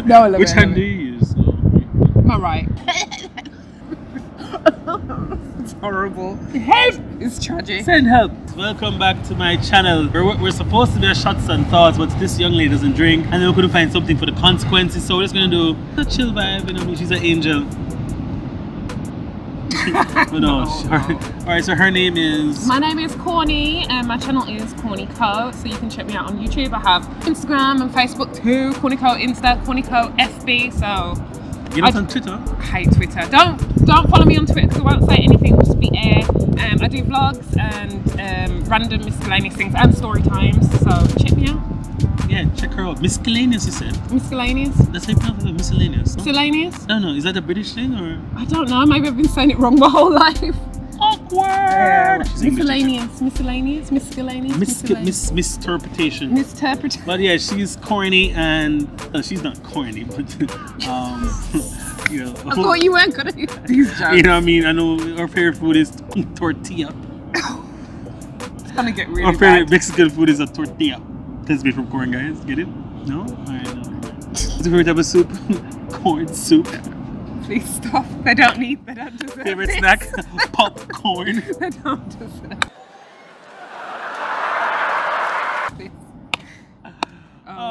No, I love Which it. hand do you use? My right. It's horrible. Help! It's tragic. Send help! Welcome back to my channel. We're supposed to be a shots and thoughts, but this young lady doesn't drink, and then we couldn't find something for the consequences, so we're just gonna do a chill vibe. You know, she's an angel. Oh, no. Alright, so her name is... My name is Corny and my channel is Cornyco, so you can check me out on YouTube. I have Instagram and Facebook too. Cornyco Insta, Cornyco FB, so... You're not on Twitter? I hate Twitter. Don't follow me on Twitter because I won't say anything, just be air. I do vlogs and random miscellaneous things and story times, so check me out. Yeah, check her out. Miscellaneous, you said? Miscellaneous? That's how you pronounce it, miscellaneous. No? Miscellaneous? No, is that a British thing or? I don't know, maybe I've been saying it wrong my whole life. Awkward! Miscellaneous. Misinterpretation. Misinterpretation. But yeah, she's corny and she's not corny, but you know. I thought you weren't gonna do these jokes. You know what I mean? I know our favorite food is tortilla. It's gonna get really Our favorite bad. Mexican food is a tortilla. That's made from corn, guys. Get it? No? Alright, no. What's your favorite type of soup? Corn soup. Please stop. They don't deserve Favorite this. snack? Popcorn. They don't deserve this.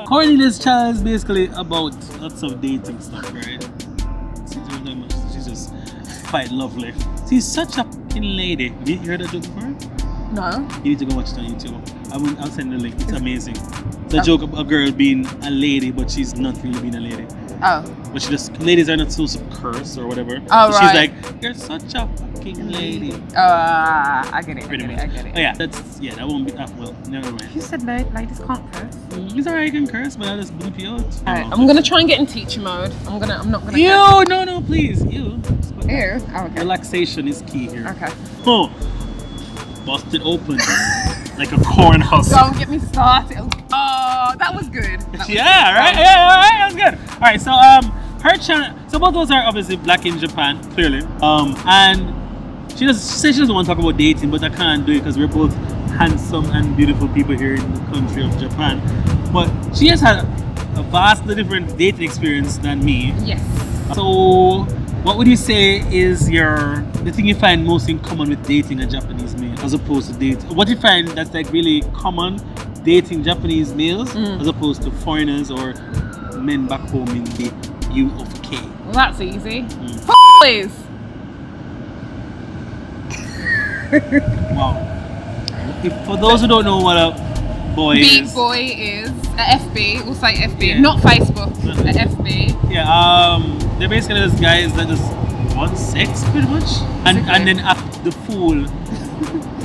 Corny's channel is basically about lots of dating stuff, right? She's just quite lovely. She's such a fucking lady. Have you heard that joke before? No. You need to go watch it on YouTube. I'll send the link. It's amazing. It's a joke of a girl being a lady, but she's not really being a lady. Oh. But she just, ladies are not supposed to curse or whatever. Oh, so right. she's like, you're such a fucking lady. I get it. Pretty much. I get it. Oh yeah, that won't be, well, never mind. You said ladies can't curse. It's alright, you can curse, but I'll just bleep you out. Alright, I'm gonna try and get in teacher mode. I'm not gonna. Ew, no, please. Ew. Ew. Oh, okay. Relaxation is key here. Okay. Oh, busted open like a corn husk. Don't get me started. Oh, that was good. Yeah, right. Yeah, all right. That was good. All right. So her channel. So both of us are obviously black in Japan, clearly. And she says she doesn't want to talk about dating, but I can't do it because we're both handsome and beautiful people here in the country of Japan. But she has had a vastly different dating experience than me. Yes. So, what would you say is the thing you find most in common with dating a Japanese male as opposed to dating? What do you find that's like really common dating Japanese males as opposed to foreigners or men back home in the UK? Well, that's easy. Boys. Wow. For those who don't know what a boy Big is. boy is FB. We'll say FB, Yeah. not Facebook. FB. Yeah. They're basically those guys that just want sex, pretty much, and then act the fool.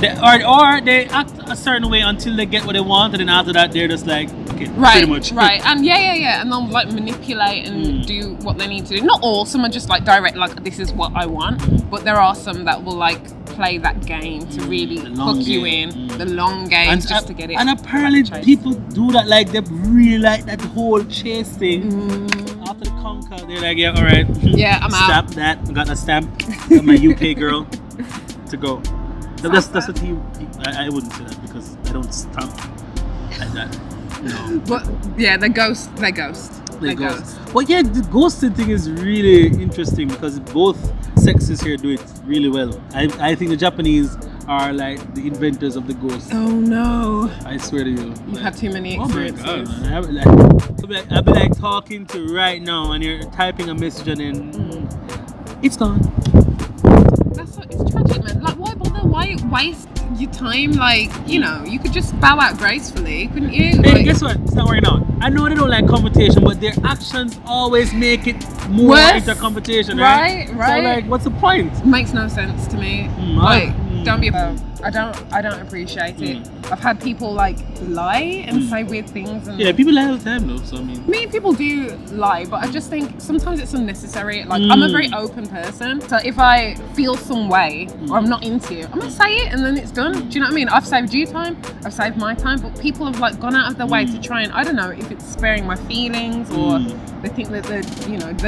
or they act a certain way until they get what they want, and then after that they're just like, okay, pretty much. Right, and yeah, and they'll like manipulate and do what they need to do. Not all, some are just like direct, like this is what I want, but there are some that will like play that game to really hook you in, the long game, just to get it. And apparently people do that, like they really like that whole chase thing. After the conquer, they're like, yeah, all right, yeah, I'm out. Stamp that, I got a stamp, got my UK girl to go. That's the team. I wouldn't say that because I don't stamp like that. No. But yeah, they ghost. But yeah, the ghosting thing is really interesting because both sexes here do it really well. I think the Japanese are like the inventors of the ghost. Oh no! I swear to you. You've had too many experiences. Oh my God, man. I'll be like talking to you right now and you're typing a message and then it's gone. It's tragic, man. Like, why bother? Why waste your time? Like, you know, you could just bow out gracefully, couldn't you? Hey, like, guess what? It's not working out. I know they don't like confrontation, but their actions always make it more into confrontation, right? So, like, what's the point? Makes no sense to me. Like, don't be about. I don't appreciate it. I've had people like lie and say weird things. And yeah, people lie all the time though. So I mean, people do lie, but I just think sometimes it's unnecessary. Like, I'm a very open person, so if I feel some way or I'm not into you, I'm gonna say it and then it's done. Do you know what I mean? I've saved you time, I've saved my time, but people have like gone out of their way to try and, I don't know if it's sparing my feelings or they think that they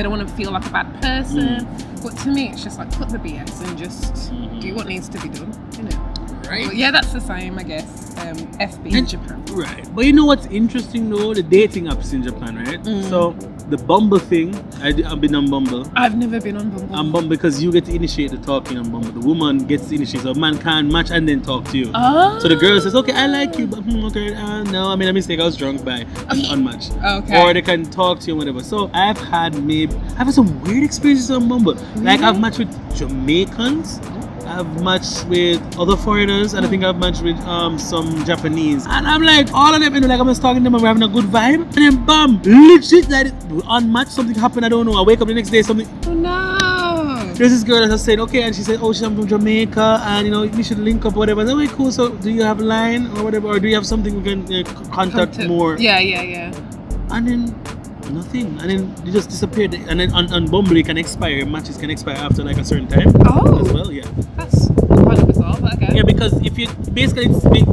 don't want to feel like a bad person. But to me, it's just like cut the BS and just do what needs to be done, you know. Right. But yeah, that's the same, I guess. FB in Japan. Right. But you know what's interesting though? The dating apps in Japan, right? So the Bumble thing, I've been on Bumble. I've never been on Bumble. On Bumble because you get to initiate the talking on Bumble. The woman gets to initiate, so a man can't match and then talk to you. Oh. So the girl says, okay, I like you, but okay, no, I made a mistake, I was drunk by unmatched. Okay. Or they can talk to you, whatever. So I've had some weird experiences on Bumble. Like I've matched with Jamaicans. I've matched with other foreigners, and I think I've matched with some Japanese. And I'm like, all of them, you know, like I'm just talking to them and we're having a good vibe. And then bam, legit, like unmatched, something happened, I don't know. I wake up the next day, something. Oh no. There's this girl that has said, okay, and she said, oh, she's from Jamaica, and you know, we should link up or whatever. I said, okay, cool, so do you have a line or whatever, or do you have something we can contact more? Yeah. And then nothing, and then they just disappeared. And then on Bumble it can expire, matches can expire after like a certain time. Oh, as well, yeah. That's kind of bizarre, but okay. Yeah, because if you basically speed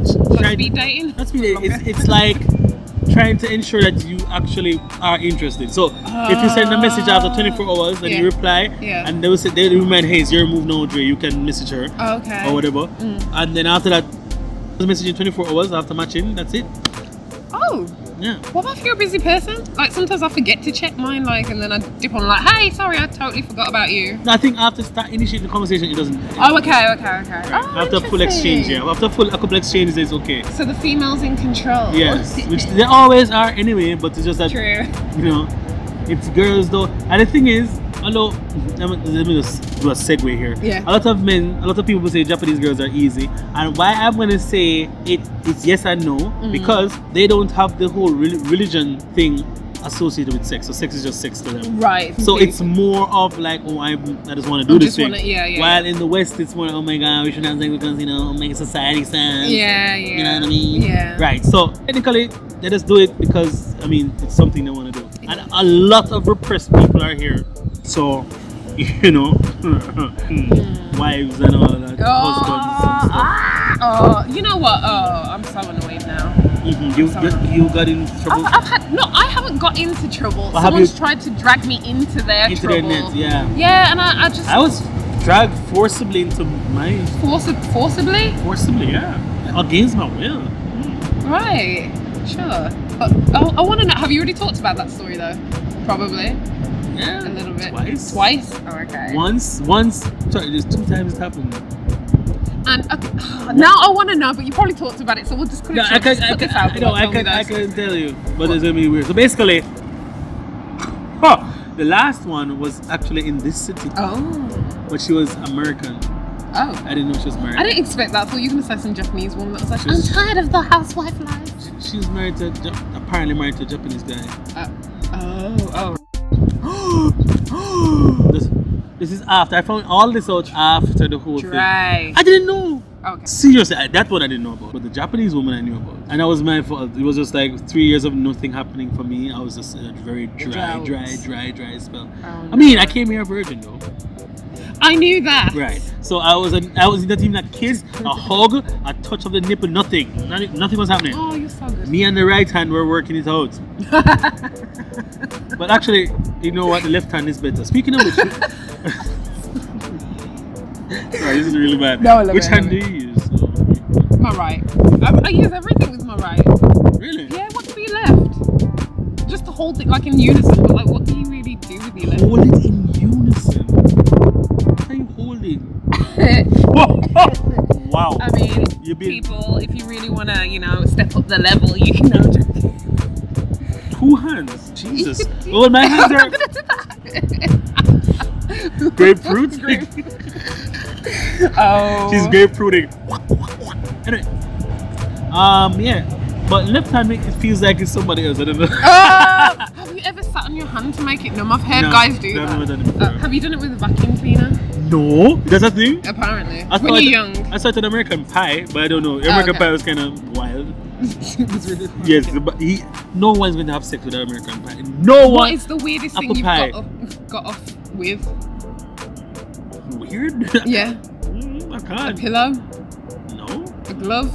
dating. That's speed dating. It's like trying to ensure that you actually are interested. So if you send a message after 24 hours, then you reply, and they will say, they remind, hey, it's your move now, Dre. You can message her, or whatever. And then after that, message in 24 hours after matching. That's it. Oh. Yeah. What about if you're a busy person? Like sometimes I forget to check mine, like, and then I dip on like, hey, sorry, I totally forgot about you. I think after initiating the conversation, it doesn't. Oh, okay. Right. Oh, after a full exchange, after a couple exchanges, it's okay. So the female's in control. Yes, which they always are anyway, but it's just that. True. You know, it's girls though, and the thing is, although let me just do a segue here. Yeah. A lot of people say Japanese girls are easy, and why I'm gonna say it's yes and no, because they don't have the whole religion thing associated with sex. So sex is just sex to them. Right. So it's more of like, oh, I just want to do this thing. Yeah. While in the West, it's more like, oh my god, we should have sex because, you know, make society sense. Yeah. You know what I mean? Yeah. Right. So technically, they just do it because, I mean, it's something they want to do. And a lot of repressed people are here. So, you know, wives and all that, husbands and stuff. You know what? Oh, I'm so annoyed now. You got in trouble? I haven't got into trouble. Someone's tried to drag me into their trouble. Their net, yeah. Yeah, and I was dragged forcibly into mine. Forcibly? Forcibly, yeah. Against my will. Right, sure. But I want to know, have you already talked about that story though? Probably. Yeah. A little bit. Twice? Oh, okay. Once, sorry, there's 2 times it happened. And now I want to know, but you probably talked about it, so we'll just cut it short. I can tell you, but it's gonna be weird. So basically, the last one was actually in this city. Oh. But she was American. Oh. I didn't know she was married. I didn't expect that. I thought you were gonna say some Japanese woman that was like, I'm tired of the housewife life. She's apparently married to a Japanese guy. This is after. I found all this out after the whole thing. I didn't know. Okay. Seriously, that one I didn't know about. But the Japanese woman I knew about. And that was my fault. It was just like 3 years of nothing happening for me. I was just in a very dry spell. Oh, no. I mean, I came here a virgin though. I knew that. Right. So I was not even a kiss, a hug, a touch of the nipple, nothing. Nothing was happening. Oh, you're so good. Me and the right hand were working it out. But actually, you know what? The left hand is better. Speaking of which, sorry, this is really bad. No, which hand do you use? My right. I use everything with my right. Really? Yeah. What could be left? Just the whole thing, like in unison. But like, what do you really do with your left? Hold it in unison. How you hold it? Wow. I mean, people, if you really want to, you know, step up the level, you can know. 2 hands. Jesus. Well, my hands are. Grapefruit. Oh. She's grapefruiting. Anyway. Yeah. But left hand, it feels like it's somebody else. I don't know. Have you ever sat on your hand to make it numb? I've heard guys do that. I've never done it before. Have you done it with a vacuum cleaner? No. That's a thing? Apparently. When you're young. I started an American Pie, but I don't know. American Pie was kind of wild. It was really fun. Yes, but no one's going to have sex with an American Pie. No one. What is the weirdest thing you've got off with? Weird? Yeah. I can't. A pillow? No. A glove?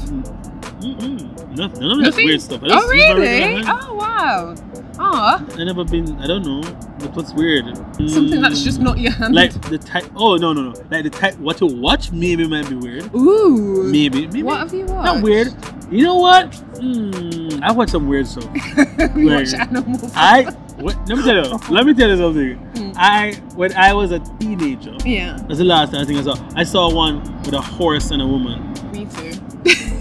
None of that weird stuff. Oh, really? Oh, wow. I never been, I don't know. But what's weird? Something that's just not your hand. Like the type, no. Like the type, what you watch maybe might be weird. Ooh. Maybe. What have you watched? Not weird. You know what? I watch some weird stuff. You watch animals. Let me tell you something. When I was a teenager, that's the last time I saw one with a horse and a woman. Me too.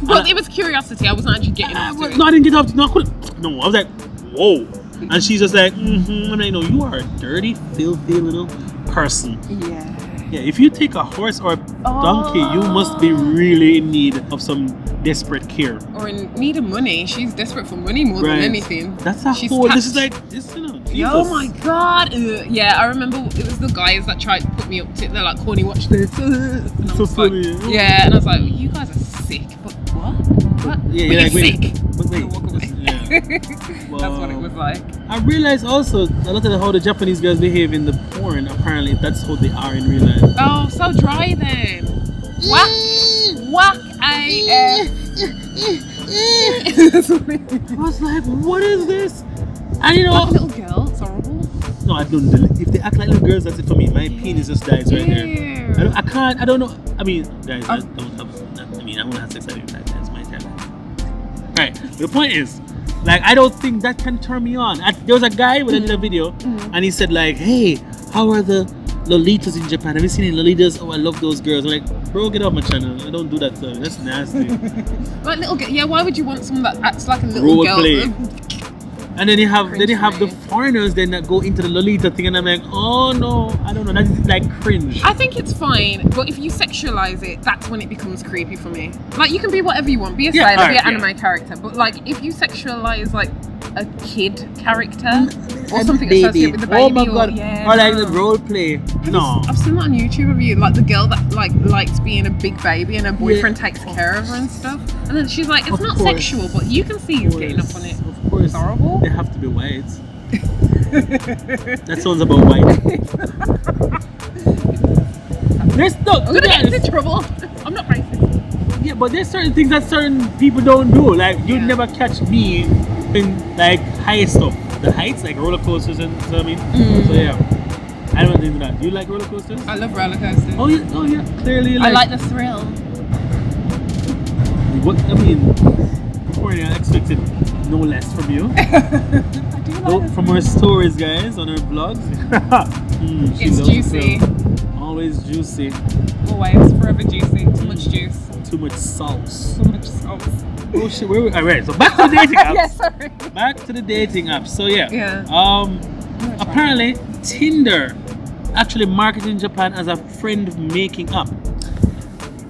But it was curiosity. I wasn't actually getting up to it. No, I didn't get up to it. No, I was like, whoa. And she's just like, I'm like, no, you are a dirty, filthy little person. Yeah, if you take a horse or a donkey, you must be really in need of some desperate care. Or in need of money. She's desperate for money more than anything. That's a whole, this is like, this, you know, Jesus. Oh my God. Yeah, I remember it was the guys that tried to put me up to it. They're like, Corny, watch this. And I was like, yeah, and I was like, you guys are sick. But what? Yeah, but you're sick. But wait. Walk away. Wow. That's what it was like. I realized also a lot of how the Japanese girls behave in the porn. Apparently, that's how they are in real life. Oh, so dry then. Whack AF. I was like, what is this? And you know, like a little girl, it's horrible. No, I don't. If they act like little girls, that's it for me. My penis just dies right there. I can't. I don't know. I mean, guys, I don't have. I mean, I want to have sex at 5 times my entire life. Right. The point is, like, I don't think that can turn me on. There was a guy with a video, and he said like, "Hey, how are the Lolitas in Japan? Have you seen any Lolitas? Oh, I love those girls." I'm like, bro, get off my channel. I don't do that stuff. That's nasty. Like little girl. Yeah, why would you want someone that acts like a little girl? Play. And then you have the foreigners then that go into the Lolita thing, and I'm like, oh no, I don't know, that's like cringe. I think it's fine, but if you sexualize it, that's when it becomes creepy for me. Like, you can be whatever you want, be a sailor, be an anime character, but like if you sexualize like a kid character or something associated with the baby, oh my God. Or like the role play. I've seen that on YouTube of you, like the girl that like likes being a big baby and her boyfriend takes care of her and stuff, and then she's like, it's not sexual, but you can see he's getting up on it. Of course. It's horrible. They have to be white. That sounds about white. There's no. I'm gonna get into trouble. I'm not racist. Yeah, but there's certain things that certain people don't do. Like, you'd never catch me in like high stuff. The heights, like roller coasters and so I mean. So yeah. I don't do that. Do you like roller coasters? I love roller coasters. Oh yeah. Clearly you I like the thrill. What I mean, Corny, I expected no less from you. I do like from her stories, guys, on her vlogs. It's juicy. Always juicy. Always, forever juicy. Too much juice. Too much sauce. Too much sauce. Oh shit, where we? Alright, so back to the dating apps. Yeah, sorry. Back to the dating apps. So yeah. Apparently Tinder actually marketed in Japan as a friend making app.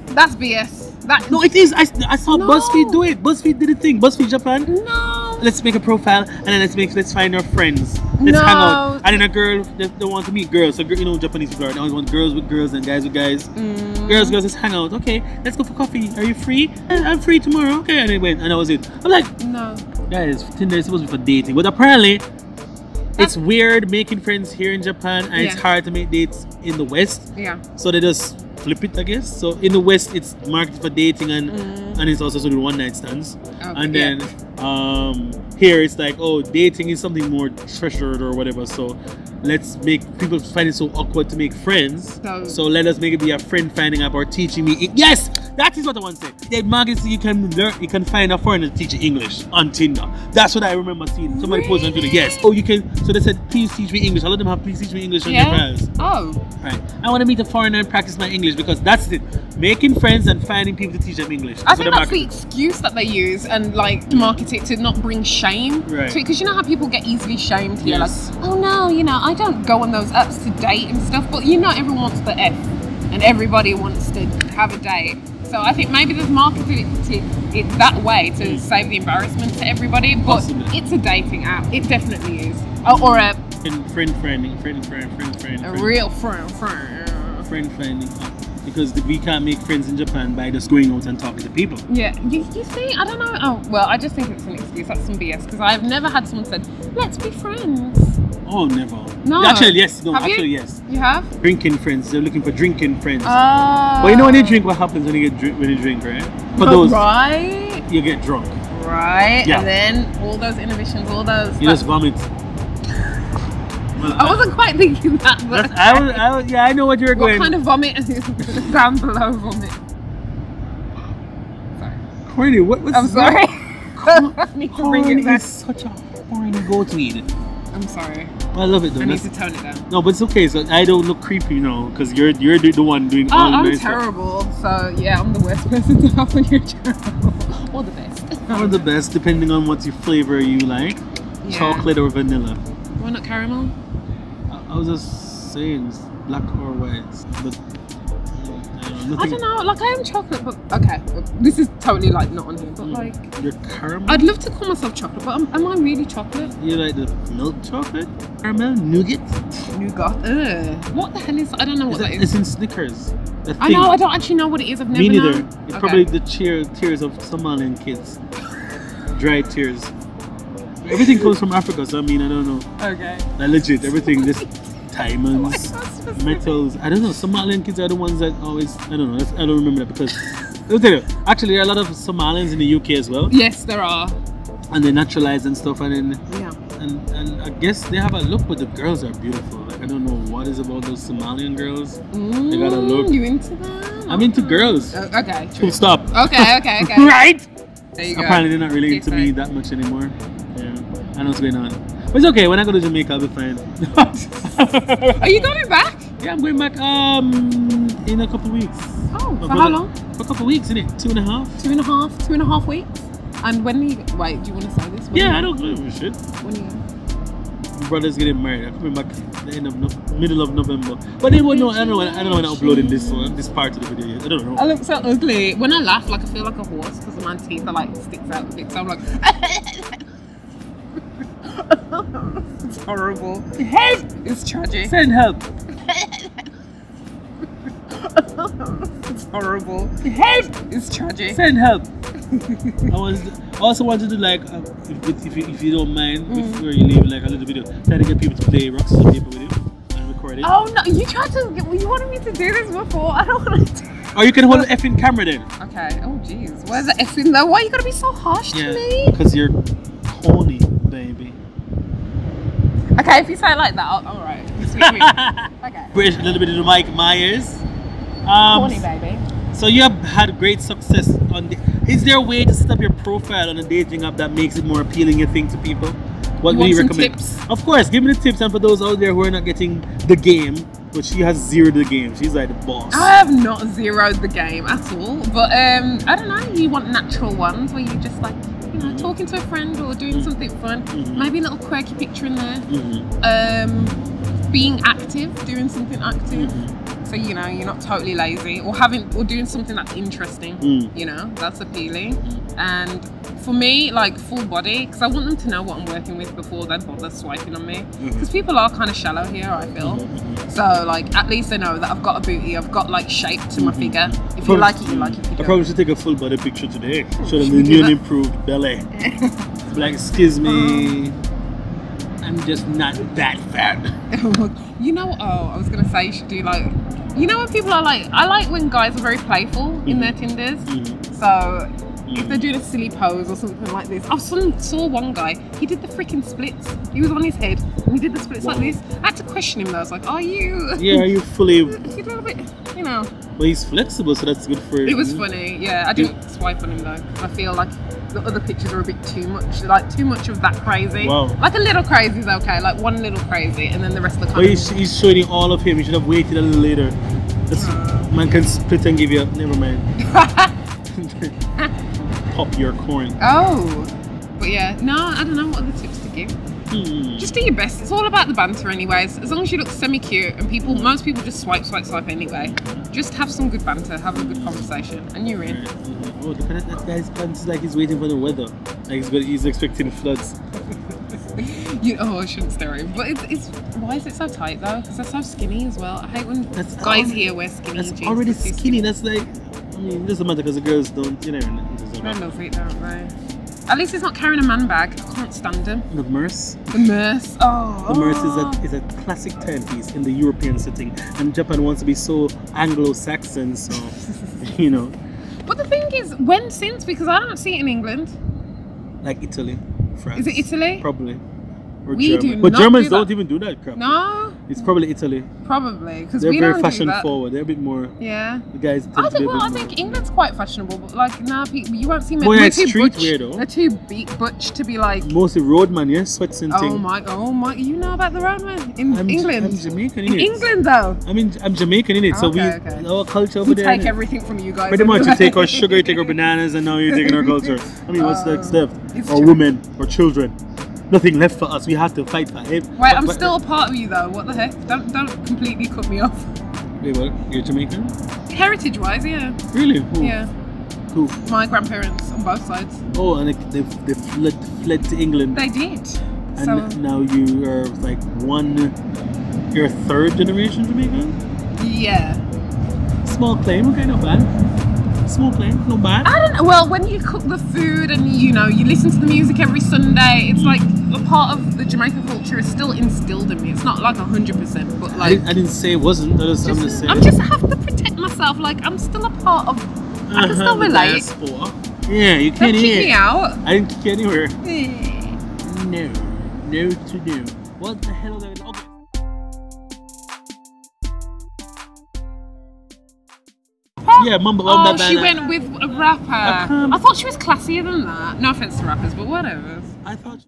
That's BS. No, it is. I saw BuzzFeed do it. BuzzFeed did a thing. BuzzFeed Japan. No. Let's make a profile and then let's find our friends. Let's hang out. And then a girl, they want to meet girls. So you know, Japanese people always want girls with girls and guys with guys. Girls, let's hang out. Okay, let's go for coffee. Are you free? I'm free tomorrow. Okay, and they went, and that was it. I'm like, no. Guys, Tinder is supposed to be for dating, but apparently it's weird making friends here in Japan, and it's hard to make dates in the West. Yeah. So they just flip it, I guess. So in the West, it's marketed for dating and it's also sort of one night stands. Okay, and then here it's like, oh, dating is something more treasured or whatever. So let's make people find it so awkward to make friends. So let us make it be a friend finding app or teaching me. Yes, that is what I want to say. They market so you can learn, you can find a foreigner to teach you English on Tinder. That's what I remember seeing. Somebody posted on Twitter. Yes. Oh, you can. So they said, please teach me English. A lot of them have please teach me English on their files. Oh. Right. I want to meet a foreigner and practice my English because that's it. Making friends and finding people to teach them English. I think that's the excuse that they use and like to market it to not bring shame to it, because you know how people get easily shamed here, like, oh no, you know, I don't go on those apps to date and stuff, but you know, everyone wants the F and everybody wants to have a date. So I think maybe they've marketed it that way to save the embarrassment to everybody, but it's a dating app. It definitely is. Or a friend. A real friend. Friend finding app. Because we can't make friends in Japan by just going out and talking to people. Yeah, you see, I don't know. Oh, well, I just think it's an excuse. That's some BS. Because I've never had someone said, let's be friends. Oh, never. No. Actually, yes. No, have actually, you? yes. You have? Drinking friends. They're looking for drinking friends. Well, you know when you drink, what happens when you drink, right? For those, right. You get drunk. Right. Yeah. And then all those inhibitions, all those. You just vomit. I wasn't quite thinking that, but I know what you're going. What kind of vomit is down below vomit? Sorry. Corny, what's I'm sorry. I need to bring it back. Is such a horny goat weed. I'm sorry. Well, I love it though. I need to tone it down. No, but it's okay. So I don't look creepy, you know, because you're the one doing all the nice terrible. So yeah, I'm the worst person to have on your channel. Or the best. Or the best, depending on what your flavor you like. Yeah. Chocolate or vanilla. Why not caramel? I was just saying, black or white, but. I don't know, like I am chocolate, but okay, this is totally like not on here, but like you're caramel. I'd love to call myself chocolate, but am I really chocolate? You like the milk chocolate, caramel, nougat. What the hell is? I don't know what that is. It's in Snickers. I know. I don't actually know what it is. I've never. Me neither. Known. It's probably the tears of Somalian kids. Dried tears. Everything comes from Africa, so I mean I don't know. Okay. Like legit, everything. This diamonds, metals. I don't know. Somalian kids are the ones that always. I don't know. I don't remember that because. Let me tell you. Actually, there are a lot of Somalians in the UK as well. Yes, there are. And they naturalize and stuff, and then yeah. And I guess they have a look, but the girls are beautiful. Like I don't know what is about those Somalian girls. They got a look. You into that? I'm into girls. Okay. True. Full stop. Okay. Right. There you go. Apparently they're not really into me that much anymore. Yeah. I know what's going on. But it's okay. When I go to Jamaica, I'll be fine. Are you going back? Yeah, I'm going back in a couple of weeks. Oh, for how long? For a couple of weeks, innit? 2.5. 2.5 weeks. And when do you wait? Do you want to say this? Yeah, I don't give a shit. When you? My brother's getting married. I'm coming back the middle of November. But they won't know. I don't know when I'm uploading this part of the video yet. I don't know. I look so ugly. When I laugh, like I feel like a horse because my teeth are like sticks out a bit. So I'm like. It's horrible. Help! It's tragic. Send help. It's horrible. Help! It's tragic. Send help. I also wanted to like, if you don't mind, before you leave, like a little video, try to get people to play Rocks on Paper with you and record it. Oh no, you tried to. You wanted me to do this before. I don't want to. Or you can hold the effing camera then. Okay. Oh jeez. Where's the effing though? Why are you gotta be so harsh to me? Because you're corny, baby. Okay, if you say it like that, alright. Okay. British, a little bit of the mic, my ears. Corny, baby. So you have had great success on the. Is there a way to set up your profile on a dating app that makes it more appealing, you think, to people? What would you recommend? Tips? Of course, give me the tips, and for those out there who are not getting the game, but she has zeroed the game. She's like the boss. I have not zeroed the game at all, but I don't know. You want natural ones where you just like. You know, talking to a friend or doing something fun, maybe a little quirky picture in there. Being active, doing something active. So you know, you're not totally lazy, or doing something that's interesting. You know, that's appealing. And for me, like full body, because I want them to know what I'm working with before they bother swiping on me. Because people are kind of shallow here, I feel. So like, at least they know that I've got a booty, I've got like shape to my figure. If you like it, you like it. I probably should take a full body picture today. Show them the new and improved belly. Like, excuse me, I'm just not that fat. You know, I was gonna say you should do like, you know when people are like, I like when guys are very playful in their Tinders. So if they're doing a silly pose or something like this. I saw one guy, he did the freaking splits. He was on his head and he did the splits like this. I had to question him though. I was like, are you? Yeah, are you fully? He's a little bit, you know. Well, he's flexible, so that's good for him. It was funny, yeah. I didn't swipe on him though. I feel like the other pictures are a bit too much, like too much of that crazy. Wow. Like a little crazy is okay, like one little crazy, and then the rest of the. Well, he's showing you all of him. You should have waited a little later. Man can split and give you. Never mind. Pop your corn. Oh, but yeah, no, I don't know what other tips to give. Just do your best. It's all about the banter, anyways. As long as you look semi-cute, and most people just swipe anyway. Just have some good banter, have a good conversation, and you're in. Oh, look at that guy's pants! Like he's waiting for the weather. Like he's expecting floods. I shouldn't stare at him. But it's why is it so tight though? Because they're so skinny as well. I hate when guys here wear skinny jeans. That's already skinny. That's like, I mean, it doesn't matter because the girls don't, you know. They love it, don't they? At least he's not carrying a man bag. I can't stand him. The Merce. The Merce. Oh. The Merce is a classic timepiece in the European setting, and Japan wants to be so Anglo-Saxon, so you know. But the thing is, since because I don't see it in England. Like Italy, France. Is it Italy? Probably. Or we German. do but not Germans do that. don't even do that crap. No. It's probably Italy. Probably, because They're we very don't fashion do that. forward. They're a bit more. Yeah. The guys. I think England's quite fashionable, but like now people, you won't see men. More like too street butch. wear though. They're too butch to be like. Mostly roadman, yeah, sweats and things. Oh my! You know about the roadman in England? I'm Jamaican in in it. England though. I'm Jamaican in it, so Okay. our culture over We there. take innit? everything from you guys. Pretty much, you anyway. take our sugar, you take our bananas, and now you're taking our culture. I mean, what's next left? It's Our true. women, our children. Nothing left for us. We have to fight for it. Wait, I'm still a part of you though. What the heck? Don't completely cut me off. Wait, what? You're Jamaican? Heritage-wise, yeah. Really? Who? Yeah. Who? My grandparents on both sides. Oh, and they fled to England. They did. And So now you are like you're a third generation Jamaican? yeah. Small claim, okay, not bad. Small claim, not bad. I don't know. Well, when you cook the food and you listen to the music every Sunday, it's like a part of the Jamaican culture is still instilled in me. It's not like 100%, but like I didn't say it wasn't. I'm just saying. I have to protect myself. Like I'm still a part of. I can still relate. Diaspora. Yeah, you Don't can't kick me out. I didn't kick you anywhere. Eh. No to do. What the hell are they? Okay. Yeah, Mumba. Oh, she went with a rapper. I thought she was classier than that. No offense to rappers, but whatever. I thought.